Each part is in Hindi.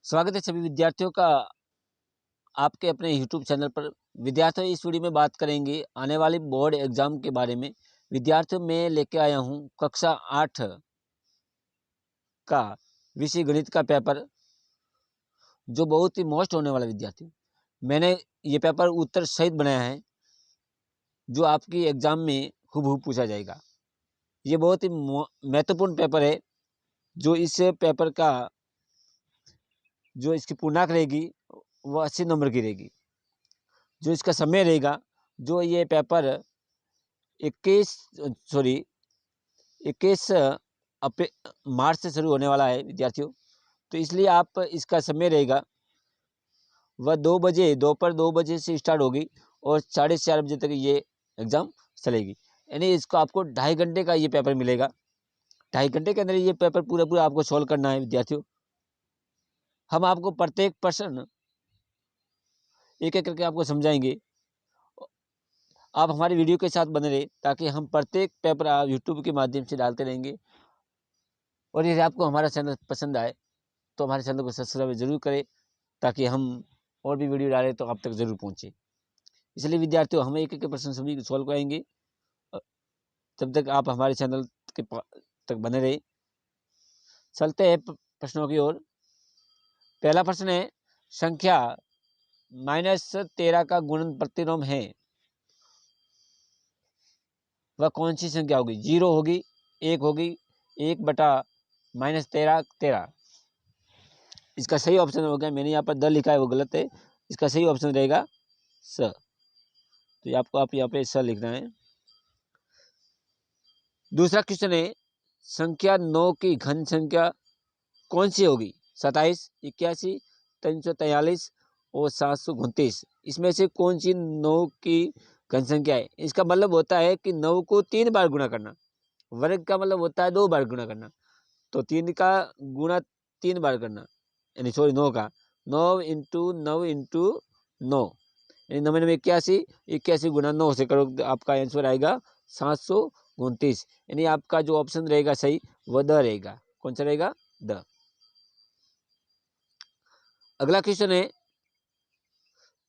स्वागत है सभी विद्यार्थियों का आपके अपने YouTube चैनल पर। विद्यार्थियों, इस वीडियो में बात करेंगे आने वाले बोर्ड एग्जाम के बारे में। विद्यार्थियों, मैं लेके आया हूं कक्षा 8 का विषय गणित का पेपर, जो बहुत ही मोस्ट होने वाला। विद्यार्थियों, मैंने ये पेपर उत्तर सहित बनाया है, जो आपकी एग्जाम में हूबहू पूछा जाएगा। ये बहुत ही महत्वपूर्ण पेपर है, जो इस पेपर का जो इसकी पूर्णांक रहेगी वो 80 नंबर की रहेगी। जो इसका समय रहेगा, जो ये पेपर 21 मार्च से शुरू होने वाला है विद्यार्थियों। तो इसलिए आप इसका समय रहेगा वह 2 बजे, दोपहर 2 बजे से स्टार्ट होगी और 4:30 बजे तक ये एग्ज़ाम चलेगी। यानी इसको आपको 2.5 घंटे का ये पेपर मिलेगा। 2.5 घंटे के अंदर ये पेपर पूरा आपको सॉल्व करना है विद्यार्थियों। हम आपको प्रत्येक प्रश्न एक-एक करके आपको समझाएंगे। आप हमारी वीडियो के साथ बने रहे, ताकि हम प्रत्येक पेपर आप यूट्यूब के माध्यम से डालते रहेंगे। और यदि आपको हमारा चैनल पसंद आए तो हमारे चैनल को सब्सक्राइब जरूर करें, ताकि हम और भी वीडियो डालें तो आप तक जरूर पहुंचे। इसलिए विद्यार्थियों, हम एक एक प्रश्न सभी सॉल्व कराएंगे। तब तक आप हमारे चैनल के तक बने रहे। चलते हैं प्रश्नों की ओर। पहला प्रश्न है, संख्या -13 का गुणन प्रतिलोम है, वह कौन सी संख्या होगी? 0 होगी, 1 होगी, 1/-13 13। इसका सही ऑप्शन होगा, मैंने यहाँ पर द लिखा है वो गलत है। इसका सही ऑप्शन रहेगा स। तो आपको यहाँ पे स लिखना है। दूसरा क्वेश्चन है, संख्या 9 की घन संख्या कौन सी होगी? 27, 81, 343 और 729। इसमें से कौन सी 9 की घन संख्या है? इसका मतलब होता है कि 9 को 3 बार गुणा करना। वर्ग का मतलब होता है 2 बार गुणा करना। तो 3 का गुणा 3 बार करना, यानी 9 का 9 इंटू 9 इंटू 9, यानी 9 में 81, 81 गुणा 9 से करो तो आपका आंसर आएगा 729। यानी आपका जो ऑप्शन रहेगा सही वह द रहेगा। कौन सा रहेगा? द। अगला क्वेश्चन है,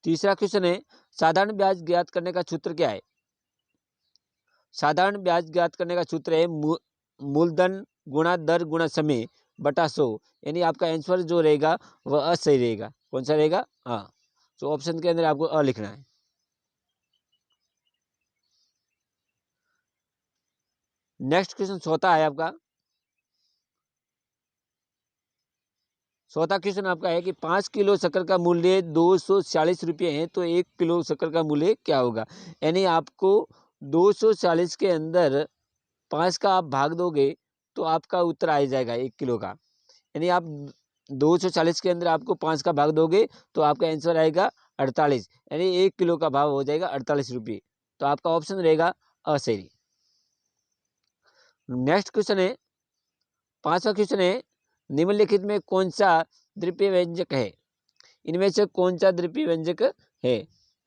तीसरा क्वेश्चन है, साधारण ब्याज ज्ञात करने का सूत्र क्या है? साधारण ब्याज ज्ञात करने का सूत्र है मूलधन गुणा दर गुणा समय बटा 100। यानी आपका आंसर जो रहेगा वह असही रहेगा। कौन सा रहेगा? हाँ। तो ऑप्शन के अंदर आपको अ लिखना है। नेक्स्ट क्वेश्चन चौथा है आपका। चौथा क्वेश्चन आपका है कि 5 किलो शक्कर का मूल्य 240 रुपये है, तो 1 किलो शक्कर का मूल्य क्या होगा? यानी आपको 240 के अंदर 5 का आप भाग दोगे तो आपका उत्तर आ जाएगा 1 किलो का। यानी आप 240 के अंदर आपको 5 का भाग दोगे तो आपका आंसर आएगा 48। यानी 1 किलो का भाव हो जाएगा 48 रुपये। तो आपका ऑप्शन रहेगा असही। नेक्स्ट क्वेश्चन है, 5वां क्वेश्चन है, निम्नलिखित में कौन सा द्वितीय व्यंजक है? इनमें से कौन सा द्वितीय व्यंजक है?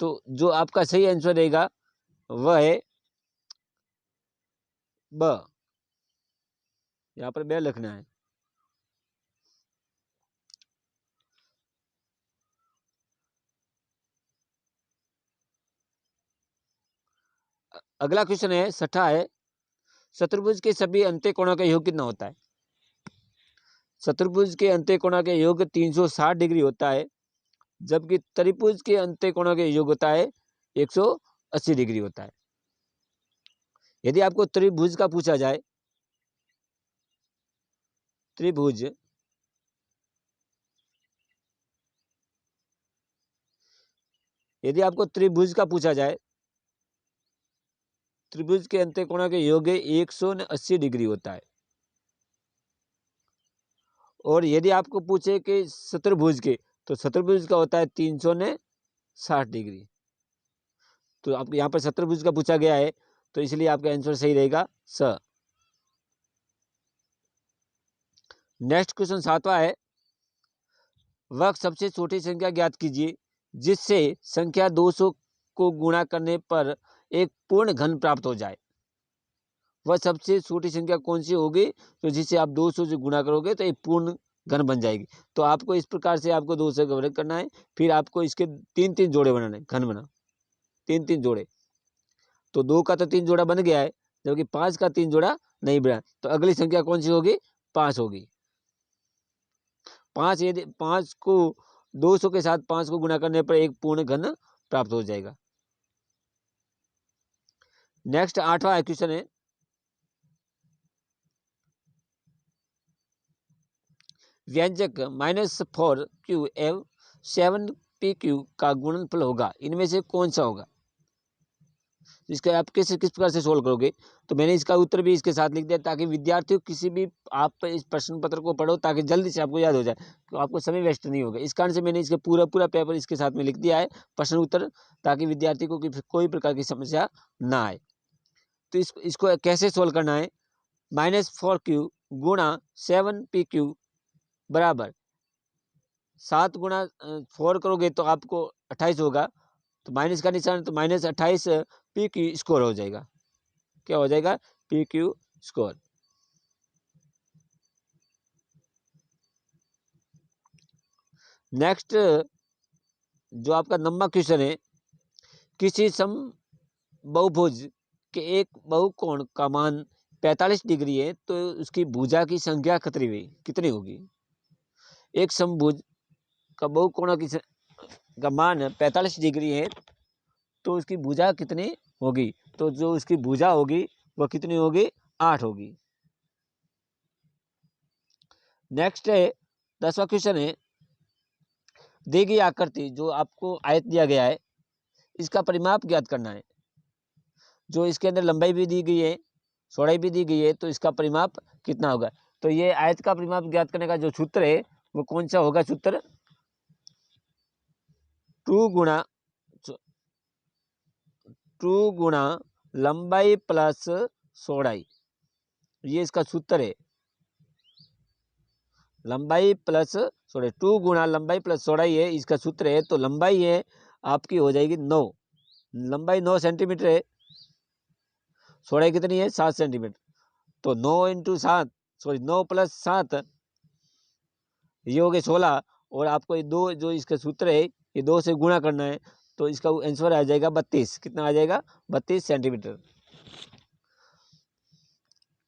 तो जो आपका सही आंसर रहेगा वह है ब। यहाँ पर ब लिखना है। अगला क्वेश्चन है, छठा है, चतुर्भुज के सभी अंत्यकोणों का योग कितना होता है? चतुर्भुज के अंत्यकोणों के योग 360 डिग्री होता है, जबकि त्रिभुज के अंत्यकोणों के योग होता है 180 डिग्री होता है। यदि आपको त्रिभुज का पूछा जाए, त्रिभुज यदि आपको त्रिभुज का पूछा जाए, त्रिभुज के अंत्यकोणों के योग 180 डिग्री होता है। और यदि आपको पूछे कि चतुर्भुज के, तो चतुर्भुज का होता है 360 डिग्री। तो आपको यहाँ पर चतुर्भुज का पूछा गया है, तो इसलिए आपका आंसर सही रहेगा स। नेक्स्ट क्वेश्चन 7वां है, वह सबसे छोटी संख्या ज्ञात कीजिए जिससे संख्या 200 को गुणा करने पर एक पूर्ण घन प्राप्त हो जाए। वह सबसे छोटी संख्या कौन सी होगी तो जिसे आप 200 से गुणा करोगे तो एक पूर्ण घन बन जाएगी। तो आपको इस प्रकार से आपको 2 से वर्ग करना है, फिर आपको इसके 3-3 जोड़े बनाने हैं, घन बना 3-3 जोड़े। तो 2 का तो 3 जोड़ा बन गया है, जबकि 5 का 3 जोड़ा नहीं बना। तो अगली संख्या कौन सी होगी? 5 होगी। 5 यदि 5 को 200 के साथ 5 को गुणा करने पर एक पूर्ण घन प्राप्त हो जाएगा। नेक्स्ट 8वां क्वेश्चन है, व्यंजक -4q एवं 7pq का गुणनफल होगा, इनमें से कौन सा होगा? इसका आप किस प्रकार से सोल्व करोगे? तो मैंने इसका उत्तर भी इसके साथ लिख दिया, ताकि विद्यार्थियों किसी भी आप इस प्रश्न पत्र को पढ़ो, ताकि जल्दी से आपको याद हो जाए, तो आपको समय वेस्ट नहीं होगा। इस कारण से मैंने इसका पूरा पेपर इसके साथ में लिख दिया है, प्रश्न उत्तर, ताकि विद्यार्थी को कोई प्रकार की समस्या ना आए। तो इसको कैसे सोल्व करना है? -4q गुणा 7pq बराबर 7 गुणा 4 करोगे तो आपको 28 होगा, तो माइनस का निशान, तो -28 PQ स्कोर हो जाएगा। क्या हो जाएगा? PQ score. नेक्स्ट जो आपका नंबर क्वेश्चन है, किसी समबहुभुज के एक बहुकोण का मान 45 डिग्री है, तो उसकी भुजा की संख्या कितनी होगी? एक समभुज का बहुकोण का मान 45 डिग्री है, तो उसकी भुजा कितनी होगी? तो जो उसकी भुजा होगी वह कितनी होगी? 8 होगी। नेक्स्ट है 10वां क्वेश्चन है, दी गई आकृति जो आपको आयत दिया गया है, इसका परिमाप ज्ञात करना है। जो इसके अंदर लंबाई भी दी गई है, चौड़ाई भी दी गई है, तो इसका परिमाप कितना होगा? तो ये आयत का परिमाप ज्ञात करने का जो सूत्र है वो कौन सा होगा? सूत्र 2 गुणा लंबाई प्लस चौड़ाई, ये इसका सूत्र है। लंबाई प्लस चौड़ाई, 2 गुणा लंबाई प्लस चौड़ाई है इसका सूत्र है। तो लंबाई है आपकी हो जाएगी 9, लंबाई 9 सेंटीमीटर है, चौड़ाई कितनी है? 7 सेंटीमीटर। तो 9 × 7, सॉरी 9 + 7, ये हो गए 16, और आपको ये 2 जो इसका सूत्र है ये 2 से गुणा करना है, तो इसका आंसर आ जाएगा 32। कितना आ जाएगा? 32 सेंटीमीटर।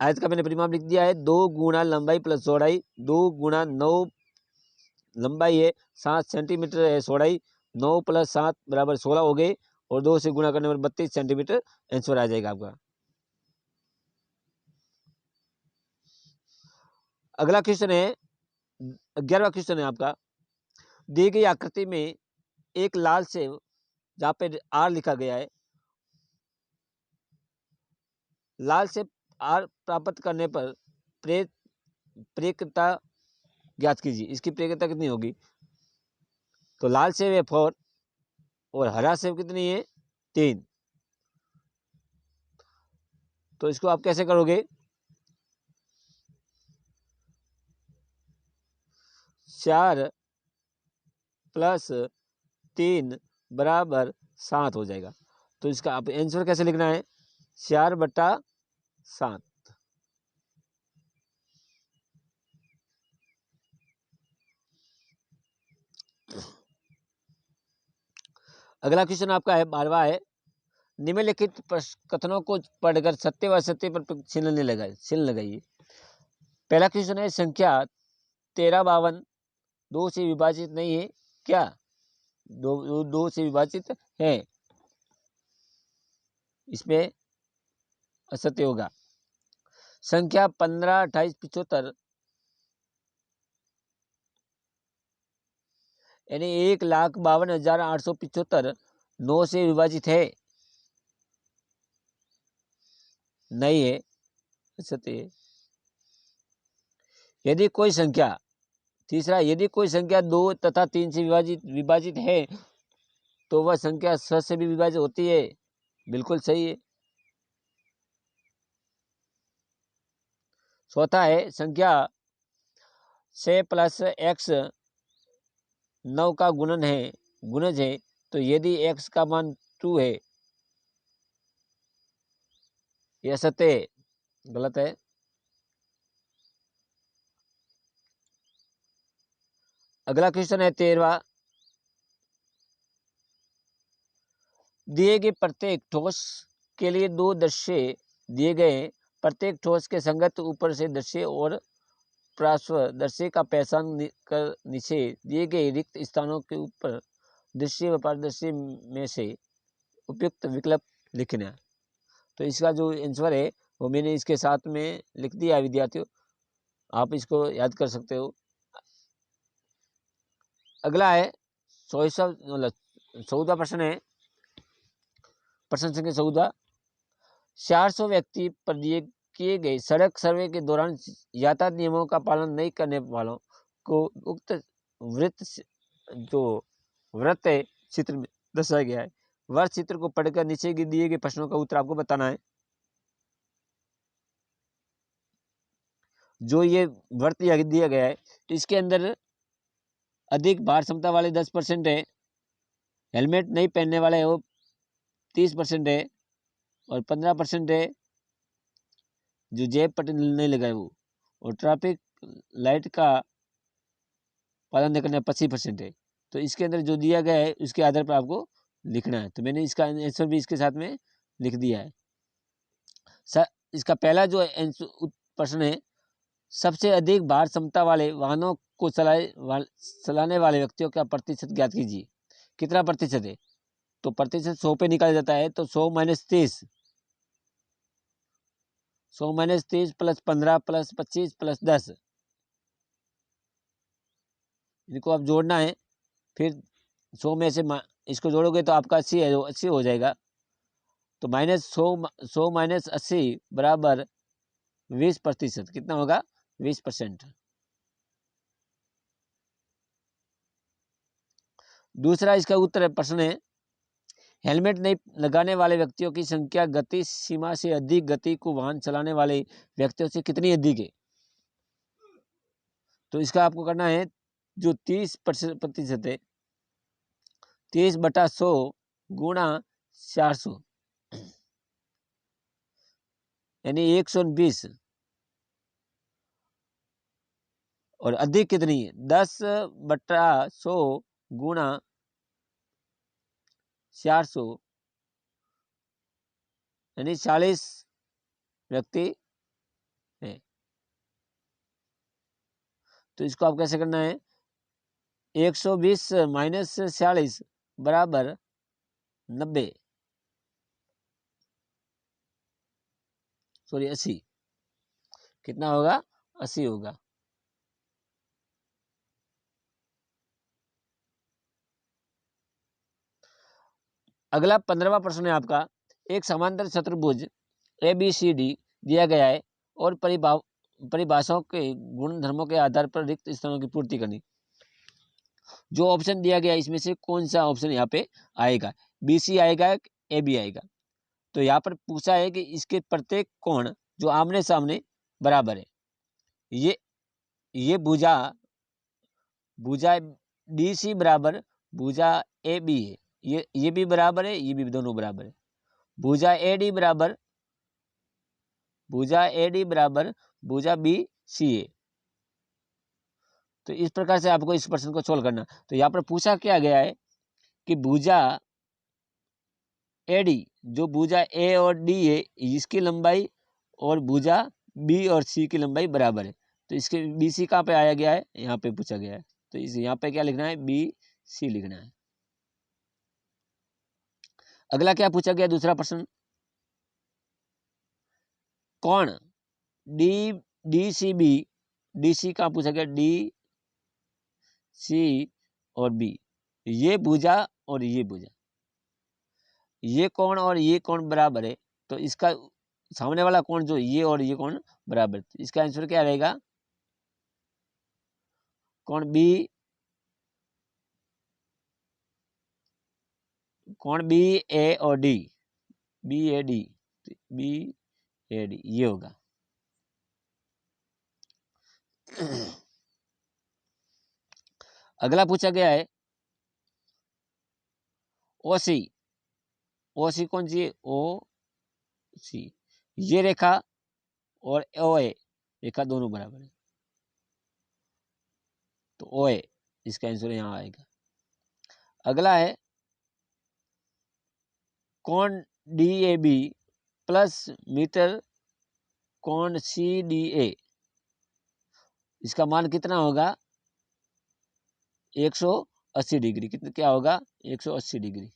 आयत का मैंने परिमाप लिख दिया है, 2 गुणा लंबाई प्लस चौड़ाई, 2 गुणा 9 लंबाई है, 7 सेंटीमीटर है चौड़ाई, 9 + 7 बराबर 16 हो गए, और 2 से गुणा करने पर 32 सेंटीमीटर आंसर आ जाएगा आपका। अगला क्वेश्चन है 11वां क्वेश्चन है आपका, दी गई आकृति में एक लाल सेब, जहाँ पे R लिखा गया है, लाल सेब R प्राप्त करने पर प्रेक्यता ज्ञात कीजिए। इसकी प्रेक्यता कितनी होगी? तो लाल सेब है 4, और हरा सेब कितनी है? 3। तो इसको आप कैसे करोगे? 4 + 3 बराबर 7 हो जाएगा। तो इसका आप आंसर कैसे लिखना है? 4/7। अगला क्वेश्चन आपका है 12वां है, निम्नलिखित कथनों को पढ़कर सत्य व असत्य पर चिन्ह लगाइए। पहला क्वेश्चन है, संख्या 1352 2 से विभाजित नहीं है क्या? 2 से विभाजित है, इसमें असत्य होगा। संख्या 15 28 75 यानी 1,52,875 9 से विभाजित है, नहीं है, असत्य है। यदि कोई संख्या, तीसरा, यदि कोई संख्या 2 तथा 3 से विभाजित है, तो वह संख्या 6 से भी विभाजित होती है, बिल्कुल सही है। चौथा है, संख्या 6 + x 9 का गुणज है, तो यदि x का मान 2 है, यह सत्य है, गलत है। अगला क्वेश्चन है 13वां। दिए गए प्रत्येक ठोस के लिए दो दृश्य दिए गए, प्रत्येक ठोस के संगत ऊपर से दृश्य और पार्श्व दृश्य का पहचान कर नीचे दिए गए रिक्त स्थानों के ऊपर दृश्य व पारदृश्य में से उपयुक्त विकल्प लिखना है। तो इसका जो आंसर है वो मैंने इसके साथ में लिख दिया है विद्यार्थियों, आप इसको याद कर सकते हो। अगला है 14वां प्रश्न है, प्रश्न संख्या 14। 400 व्यक्ति पर दिए किए गए सड़क सर्वे के दौरान यातायात नियमों का पालन नहीं करने वालों को उक्त वृत्त जो वृत्त है चित्र में दर्शाया गया है। वह चित्र को पढ़कर नीचे के दिए गए प्रश्नों का उत्तर आपको बताना है। जो ये वृत्त दिया गया है इसके अंदर अधिक भार क्षमता वाले 10% है, हेलमेट नहीं पहनने वाले वो 30% है, और 15% है जो जेब पट्टी नहीं लगाए वो, और ट्रैफिक लाइट का पालन नहीं करना 25% है। तो इसके अंदर जो दिया गया है उसके आधार पर आपको लिखना है। तो मैंने इसका आंसर भी इसके साथ में लिख दिया है। इसका पहला जो प्रश्न है, सबसे अधिक भार क्षमता वाले वाहनों को चलाने वाले व्यक्तियों का प्रतिशत ज्ञात कीजिए। कितना प्रतिशत है? तो प्रतिशत 100 पे निकाला जाता है, तो 100 - 30, 100 - 30 + 15 + 25 + 10, इनको आप जोड़ना है। फिर 100 में से इसको जोड़ोगे तो आपका 80 है, 80 हो जाएगा। तो -100 - 80 बराबर 20%। कितना होगा? 20%। दूसरा इसका उत्तर प्रश्न है, हेलमेट नहीं लगाने वाले व्यक्तियों की संख्या गति सीमा से अधिक गति को वाहन चलाने वाले व्यक्तियों से कितनी अधिक है? तो इसका आपको करना है, जो 30% है, 30/100 गुणा 400 यानी 120, और अधिक कितनी है? 10/100 गुणा 400 यानी 40 व्यक्ति है। तो इसको आप कैसे करना है? 120 - 40 बराबर 90, सॉरी 80। कितना होगा? 80 होगा। अगला 15वां प्रश्न है आपका, एक समांतर चतुर्भुज ABCD दिया गया है और परिभाषाओं के गुणधर्मों के आधार पर रिक्त स्थानों की पूर्ति करनी। जो ऑप्शन दिया गया इसमें से कौन सा ऑप्शन यहाँ पे आएगा? BC आएगा, AB आएगा। तो यहाँ पर पूछा है कि इसके प्रत्येक कोण जो आमने सामने बराबर है, ये भुजा DC बराबर भुजा AB है, ये भी बराबर है, ये भी दोनों बराबर है। भुजा AD बराबर भुजा BC है। तो इस प्रकार से आपको इस प्रश्न को सोल्व करना। तो यहाँ पर पूछा क्या गया है कि भुजा AD, जो भुजा A और D है, इसकी लंबाई और भुजा B और C की लंबाई बराबर है। तो इसके BC कहाँ पे आया गया है? यहाँ पे पूछा गया है। तो इस यहाँ पे क्या लिखना है? BC लिखना है। अगला क्या पूछा गया? दूसरा प्रश्न, कौन DCB, DC कहाँ पूछा गया? DC और B, ये भुजा और ये भुजा, ये कोण और ये कोण बराबर है। तो इसका सामने वाला कोण जो ये और ये कोण बराबर है। तो इसका आंसर क्या रहेगा? कोण BAD, BAD ये होगा। अगला पूछा गया है OC कौन सी है? OC, ये रेखा और OA रेखा दोनों बराबर है। तो OA इसका आंसर यहाँ आएगा। अगला है कोण DAB प्लस मीटर कोण CDA, इसका मान कितना होगा? 180 डिग्री। कितना क्या होगा? 180 डिग्री।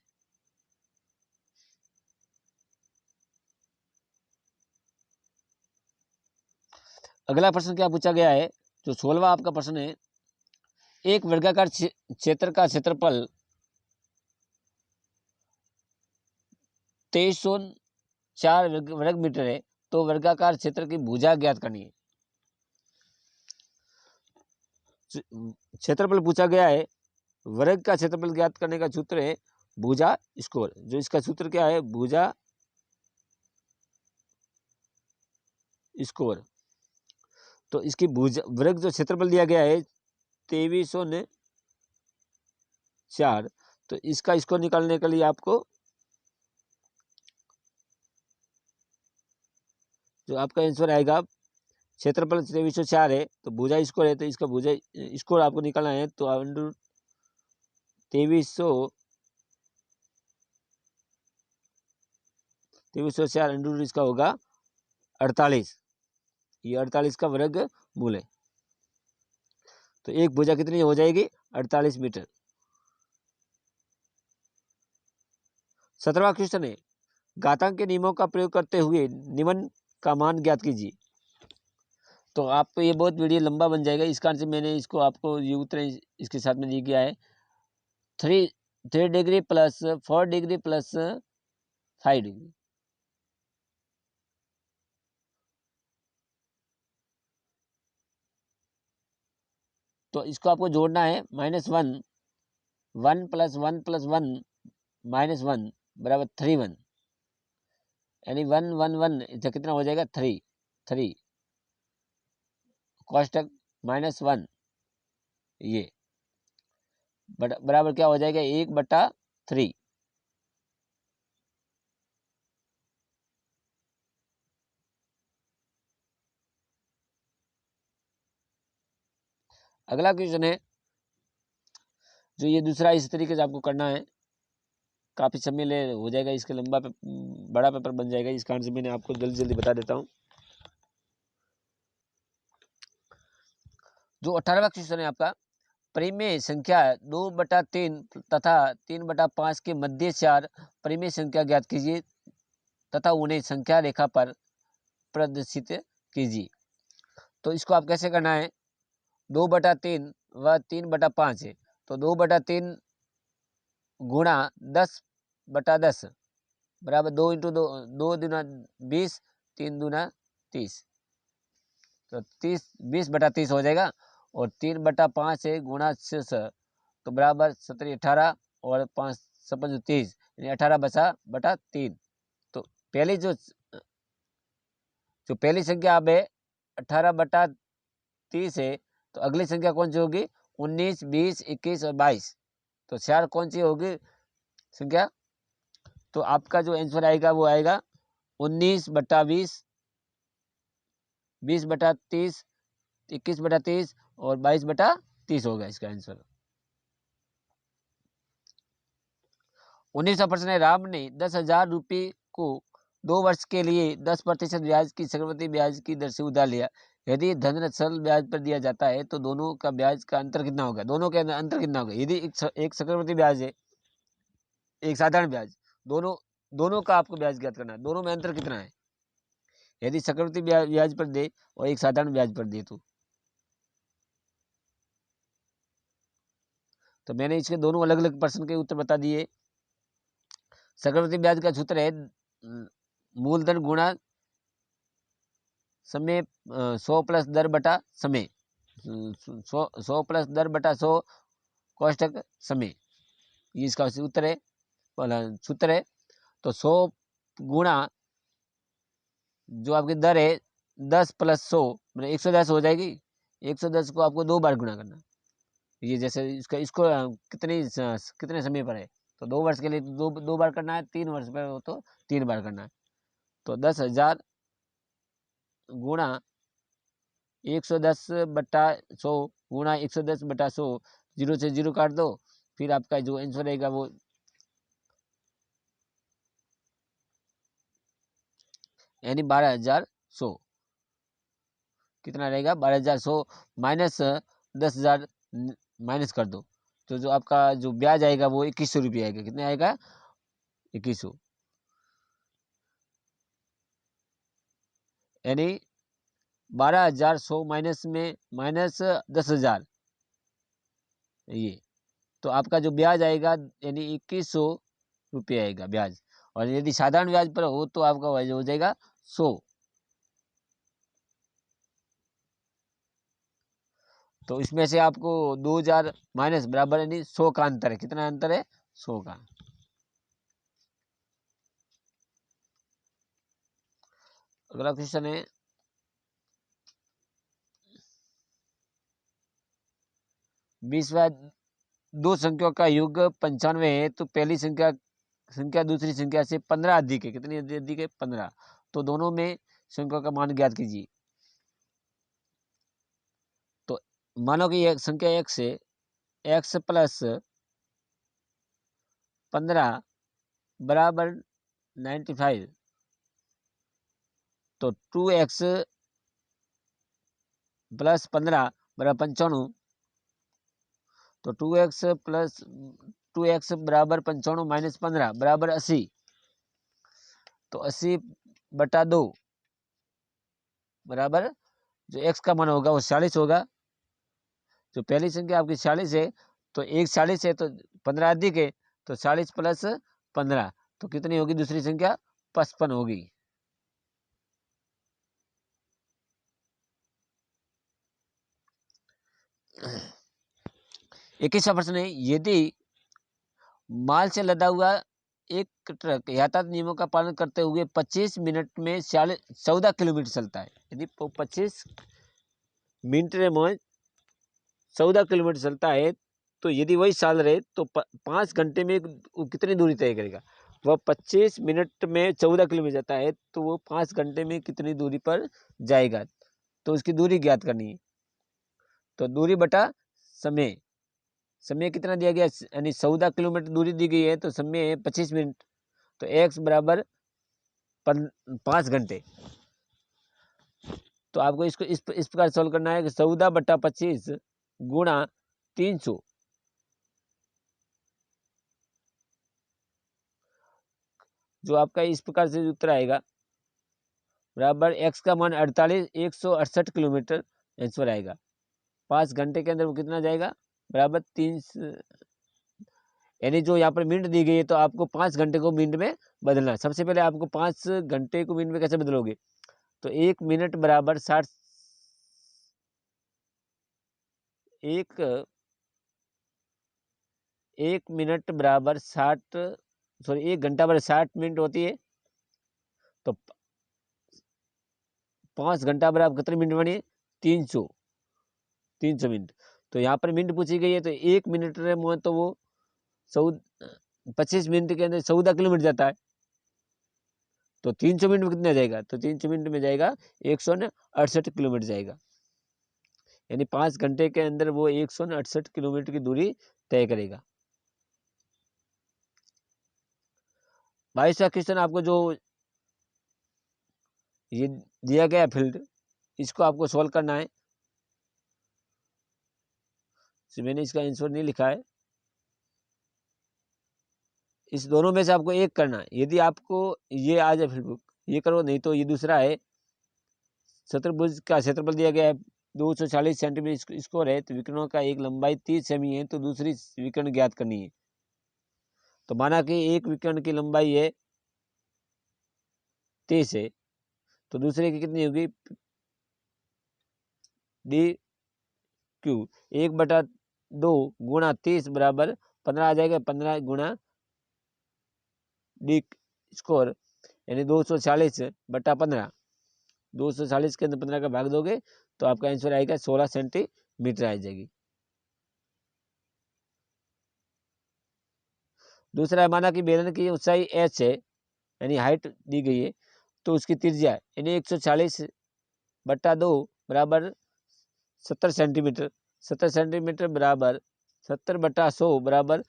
अगला प्रश्न क्या पूछा गया है? जो 16वां आपका प्रश्न है, एक वर्गाकार क्षेत्र का क्षेत्रफल 2304 वर्ग मीटर है, तो वर्गाकार क्षेत्र की भुजा ज्ञात करनी है। क्षेत्रफल पूछा गया है, वर्ग का क्षेत्रफल ज्ञात करने का सूत्र है भुजा स्कोर। जो इसका सूत्र क्या है? भुजा स्कोर। तो इसकी भुजा वर्ग जो क्षेत्रफल दिया गया है 2304, तो इसका स्कोर निकालने के लिए आपको जो आपका आंसर आएगा, क्षेत्रफल 2304 है तो भुजा स्कोर है, तो इसका भुजा स्कोर आपको निकालना है। तो 2304 अंडर इसका होगा 48। ये 48 का वर्ग मूल है। तो एक भुजा कितनी हो जाएगी? 48 मीटर। 17वां क्वेश्चन है, घातांक के नियमों का प्रयोग करते हुए निम्न का मान ज्ञात कीजिए। तो आपको ये बहुत वीडियो लंबा बन जाएगा, इस कारण से मैंने इसको आपको ये उत्तर इसके साथ में दिया गया है। 3 degree plus 4 degree plus 5 degree. तो इसको आपको जोड़ना है। -1 1 + 1 + 1 -1 बराबर 3 1, यानी 1 1 1 इसका कितना हो जाएगा? 3 कोष्टक -1, ये बराबर क्या हो जाएगा? 1/3। अगला क्वेश्चन है, जो ये दूसरा इस तरीके से आपको करना है, काफ़ी समय ले हो जाएगा, इसके लंबा बड़ा पेपर बन जाएगा, इस कारण से मैंने आपको जल्दी जल्दी बता देता हूँ। जो 18वां क्वेश्चन है आपका, परिमेय संख्या 2/3 तथा 3/5 के मध्य 4 परिमेय संख्या ज्ञात कीजिए तथा उन्हें संख्या रेखा पर प्रदर्शित कीजिए। तो इसको आप कैसे करना है? 2/3 व 3/5 है, तो 2/3 गुणा 10/10 बराबर 2 × 2 2 दूना 20 3 दूना 30, तो 20/30 हो जाएगा। और 3/5 है गुणा 6 तो बराबर 17 18 और 5 5 30, यानी 18/3। तो पहली जो पहली संख्या अब है 18/30 है, तो अगली संख्या कौन सी होगी? 19 20 21 और 22। तो 4 कौन सी होगी संख्या? तो आपका जो आंसर आएगा वो आएगा 19/20 20/30 21/30 और 22/30 होगा इसका आंसर। 19वां प्रश्न है, राम ने 10,000 रुपये को 2 वर्ष के लिए 10% ब्याज की चक्रवृद्धि ब्याज की दर से उधार लिया। यदि धन सरल ब्याज पर दिया जाता है तो दोनों का ब्याज का अंतर कितना होगा? दोनों के अंतर कितना होगा? यदि एक चक्रवृद्धि ब्याज है, एक साधारण ब्याज, दोनों का आपको ब्याज ज्ञात करना है, दोनों में अंतर कितना है? यदि चक्रवृद्धि ब्याज पर दे और एक साधारण ब्याज पर दे तो मैंने इसके दोनों अलग अलग प्रश्न के उत्तर बता दिए। चक्रवृद्धि ब्याज का सूत्र है मूलधन गुणा समय 100 प्लस दर बटा समय, 100 प्लस दर बटा 100 कोष्टक समय, ये इसका उत्तर है, सूत्र है। तो 100 गुणा जो आपकी दर है 10 + 100 मतलब 110 हो जाएगी। 110 को आपको 2 बार गुणा करना। ये जैसे इसको कितने समय पर है? तो 2 वर्ष के लिए दो बार करना है, 3 वर्ष पर हो तो 3 बार करना है। तो 10,000 गुणा 110/100 गुणा 110/100, 0 से 0 काट दो, फिर आपका जो आंसर रहेगा वो यानी 12,100 कितना रहेगा, 12,100 माइनस 10,000 माइनस कर दो, तो जो आपका जो ब्याज आएगा वो 2100 रुपये आएगा। कितने आएगा, 2100, यानी 12,100 माइनस में माइनस 10,000, ये तो आपका जो ब्याज आएगा यानी 2100 रुपये आएगा ब्याज। और यदि साधारण ब्याज पर हो तो आपका हो जाएगा 100। तो इसमें से आपको 2000 माइनस बराबर यानी 100 का अंतर है। कितना अंतर है, 100 का। अगला क्वेश्चन है 20वां, दो संख्याओं का योग 95 है तो पहली संख्या दूसरी संख्या से 15 अधिक है। कितनी अधिक है, 15। तो दोनों में संख्या का मान ज्ञात कीजिए। तो मानो कि एक संख्या x है, x प्लस 15 बराबर 95, तो 2x प्लस 15 बराबर 95, तो 2x बराबर 95 माइनस 15 बराबर 80, तो 80 बटा 2 बराबर जो x का मान होगा वो 40 होगा। जो पहली संख्या आपकी 40 है तो एक 40 है तो 15 अधिक है, तो 40 प्लस 15 तो कितनी होगी दूसरी संख्या, 55 होगी। इक्कीसवां प्रश्न है, यदि माल से लदा हुआ एक ट्रक यातायात नियमों का पालन करते हुए 25 मिनट में 14 किलोमीटर चलता है, यदि 25 मिनट में 14 किलोमीटर चलता है, तो यदि वही साल रहे तो 5 घंटे में कितनी दूरी तय करेगा। वह 25 मिनट में 14 किलोमीटर जाता है तो वो 5 घंटे में कितनी दूरी पर जाएगा, तो उसकी दूरी ज्ञात करनी है। तो दूरी बटा समय, समय कितना दिया गया यानी 14 किलोमीटर दूरी दी गई है तो समय है 25 मिनट, तो x बराबर 5 घंटे। तो आपको इसको इस प्रकार सॉल्व करना है कि 14 बटा 25 गुणा 300, जो आपका इस प्रकार से उत्तर आएगा बराबर x का मान 168 किलोमीटर आंसर आएगा। 5 घंटे के अंदर वो कितना जाएगा, बराबर 3, यानी जो यहाँ पर मिनट दी गई है तो आपको 5 घंटे को मिनट में बदलना है। सबसे पहले आपको 5 घंटे को मिनट में कैसे बदलोगे, तो 1 मिनट बराबर 60, एक मिनट बराबर 60, सॉरी 1 घंटा बराबर 60 मिनट होती है, तो 5 घंटा बराबर कितने मिनट बनी, 300 मिनट। तो यहाँ पर मिनट पूछी गई है तो 1 मिनट में तो वो 25 मिनट के अंदर 14 किलोमीटर जाता है, तो 300 मिनट में कितना जाएगा, तो 300 मिनट में जाएगा 168 किलोमीटर जाएगा, यानी 5 घंटे के अंदर वो 168 किलोमीटर की दूरी तय करेगा। 22वां क्वेश्चन आपको जो ये दिया गया फील्ड, इसको आपको सॉल्व करना है। मैंने इसका आंसर नहीं लिखा है, इस दोनों में से आपको एक करना है। यदि आपको ये आ जाए फिर ये करो, नहीं तो ये दूसरा है, चतुर्भुज का क्षेत्रफल दिया गया है 240 सेंटीमीटर स्क्वायर है, तो विकर्णों का एक लंबाई 30 सेमी है, तो दूसरी विकर्ण ज्ञात करनी है। तो माना कि एक विकर्ण की लंबाई है 30 है, तो दूसरे की कितनी होगी, डी क्यू 1/2 गुणा 30 बराबर 15 आ जाएगा, 15 गुणा डी स्क्वायर यानी 240/15, 240 के अंदर 15 का भाग दोगे तो आपका आंसर आएगा 16 सेंटीमीटर आ जाएगी। दूसरा है, माना कि बेलन की ऊंचाई h है यानी हाइट दी गई है, तो उसकी त्रिज्या यानी 140/2 बराबर 70 सेंटीमीटर, 70 सेंटीमीटर बराबर 70/100 बराबर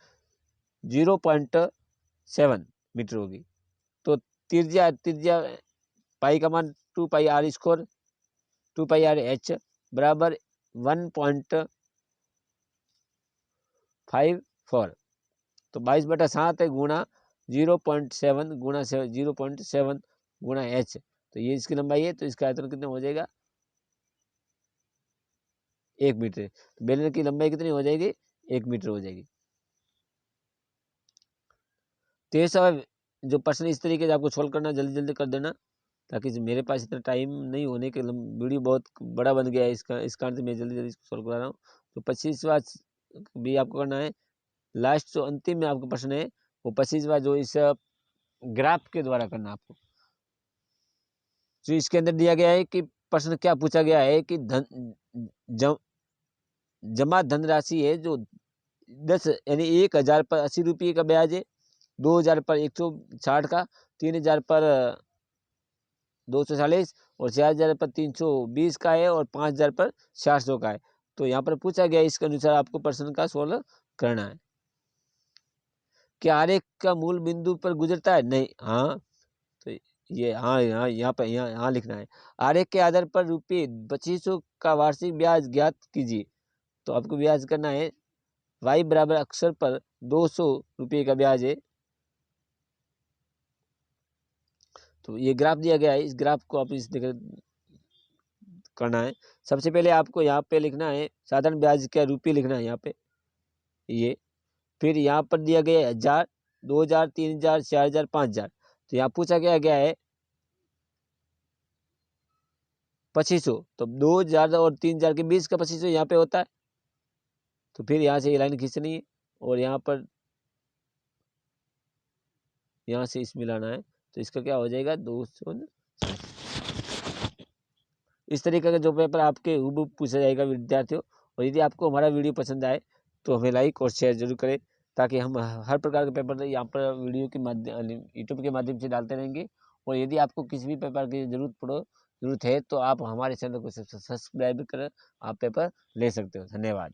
0.7 मीटर होगी। तो त्रिज्या पाई का मान 2πr² 2πr/h बराबर 1.54। तो 22/7 है गुणा 0.7 गुणा 0.7 गुणा h, तो ये इसकी लंबाई है। तो इसका आयतन कितना हो जाएगा? 1 मीटर। तो बेलन की लंबाई कितनी हो जाएगी? 1 मीटर हो जाएगी। तो ये सब जो प्रश्न इस तरीके से आपको सोल्व करना, जल्दी जल्दी कर देना, ताकि मेरे पास इतना टाइम नहीं होने के वीडियो बहुत बड़ा बन गया है इसका, इस कारण से मैं जल्दी जल्दी इसको सोल्व करा रहा हूँ। तो 25वां भी आपको करना है। लास्ट जो अंतिम में आपका प्रश्न है वो 25वां जो इस ग्राफ के द्वारा करना आपको। जो इसके अंदर दिया गया है कि प्रश्न क्या पूछा गया है कि जमा धनराशि है जो 10 यानी 1000 पर 80 रुपये का ब्याज है, 2000 पर 160 का, 3000 पर 240 और 4000 पर 320 का है और 5000 पर 400 का है। तो यहाँ पर पूछा गया इसके अनुसार आपको प्रश्न का सोल्व करना है। क्या आरेख का मूल बिंदु पर गुजरता है? नहीं। हाँ, तो ये हाँ यहाँ लिखना है। आरेख के आधार पर रुपये 2500 का वार्षिक ब्याज ज्ञात कीजिए। तो आपको ब्याज करना है y बराबर अक्षर पर 200 रुपये का ब्याज है। तो ये ग्राफ दिया गया है, इस ग्राफ को आप इस करना है। सबसे पहले आपको यहाँ पे लिखना है साधारण ब्याज का रुपये लिखना है यहाँ पे ये। फिर यहाँ पर दिया गया है 1000, 2000, 3000, 4000, 5000। तो यहाँ पूछा गया है 2500। तो 2000 और 3000 के बीच का 2500 यहाँ पे होता है। तो फिर यहाँ से ये लाइन खींचनी है और यहाँ पर यहाँ से इस मिलाना है। तो इसका क्या हो जाएगा? 200। इस तरीके का जो पेपर आपके हुबहू पूछा जाएगा विद्यार्थियों। और यदि आपको हमारा वीडियो पसंद आए तो हमें लाइक और शेयर जरूर करें, ताकि हम हर प्रकार के पेपर यहाँ पर वीडियो के माध्यम यूट्यूब के माध्यम से डालते रहेंगे। और यदि आपको किसी भी पेपर की जरूरत है तो आप हमारे चैनल को सब्सक्राइब कर आप पेपर ले सकते हो। धन्यवाद।